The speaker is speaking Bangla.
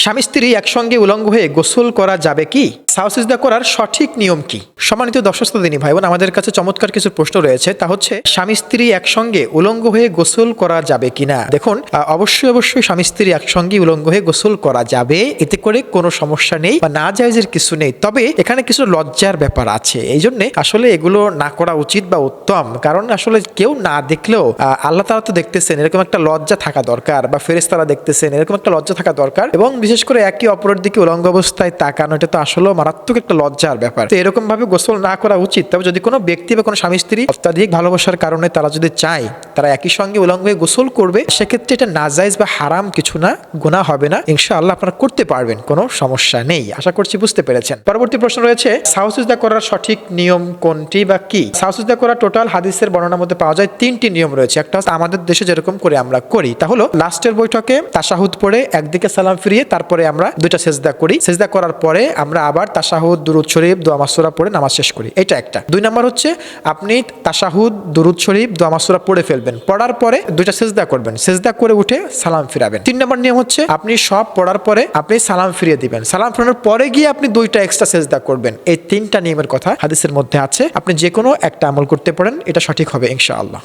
স্বামী স্ত্রী একসঙ্গে উলঙ্গ হয়ে গোসল করা যাবে কি? সাও সিজদা করার সঠিক নিয়ম কি? সম্মানিত দর্শক শ্রোতা ভাই বোন, আমাদের কাছে চমৎকার কিছু প্রশ্ন রয়েছে। তা হচ্ছে, স্বামী স্ত্রী একসঙ্গে উলঙ্গ হয়ে গোসল করা যাবে কিনা। দেখুন, অবশ্যই স্বামী স্ত্রী একসঙ্গে উলঙ্গ হয়ে গোসল করা যাবে, এতে করে কোনো সমস্যা নেই বা না জায়েজের কিছু নেই। তবে এখানে কিছু লজ্জার ব্যাপার আছে, এই জন্য আসলে এগুলো না করা উচিত বা উত্তম। কারণ আসলে কেউ না দেখলেও আল্লাহ তাআলা তো দেখতেছেন, এরকম একটা লজ্জা থাকা দরকার, বা ফেরেশতারা দেখতেছেন, এরকম একটা লজ্জা থাকা দরকার। এবং বিশেষ করে একে অপরের দিকে উলঙ্গ অবস্থায় তাকানো, এটা তো আসলে মারাত্মক একটা লজ্জার ব্যাপার। তো এরকম ভাবে গোসল না করা উচিত। তবে যদি কোনো ব্যক্তি বা কোনো স্বামী স্ত্রী অত্যাধিক ভালোবাসার কারণে তারা যদি চায় তারা একই সঙ্গে উলঙ্গ হয়ে গোসল করবে, সেক্ষেত্রে এটা নাজায়েজ বা হারাম কিছু না, গুনাহ হবে না। ইনশাআল্লাহ আপনারা করতে পারবেন, কোনো সমস্যা নেই। আশা করছি বুঝতে পেরেছেন। পরবর্তী প্রশ্ন রয়েছে, সাও সিজদা করার সঠিক নিয়ম কোনটি বা কি? সাও সিজদা করা টোটাল হাদিসের বর্ণনার মধ্যে পাওয়া যায় 3টি নিয়ম রয়েছে। একটা হচ্ছে আমাদের দেশে যেরকম করে আমরা করি, তা হলো লাস্টের বৈঠকে তাশাহুদ পড়ে একদিকে সালাম ফিরিয়ে তারপরে আমরা দুইটা সেজদা করি। সেজদা করার পরে আমরা আবার তাশাহুদ, দুরুদ শরীফ, দোয়া মাসুরা পড়ে নামাজ শেষ করি। এটা একটা। 2 নম্বর হচ্ছে আপনি তাশাহুদ, দুরুদ শরীফ, দোয়া মাসুরা পড়ে ফেলবেন, পড়ার পরে দুইটা সেজদা করবেন, সেজদা করে উঠে সালাম ফিরাবেন। 3 নম্বর নিয়ম হচ্ছে আপনি সব পড়ার পরে আপনি সালাম ফিরিয়ে দিবেন, সালাম ফিরানোর পরে গিয়ে আপনি দুইটা এক্সট্রা সেজদা করবেন। এই 3টা নিয়মের কথা হাদিসের মধ্যে আছে। আপনি যে কোনো একটা আমল করতে পারেন, এটা সঠিক হবে ইনশাআল্লাহ।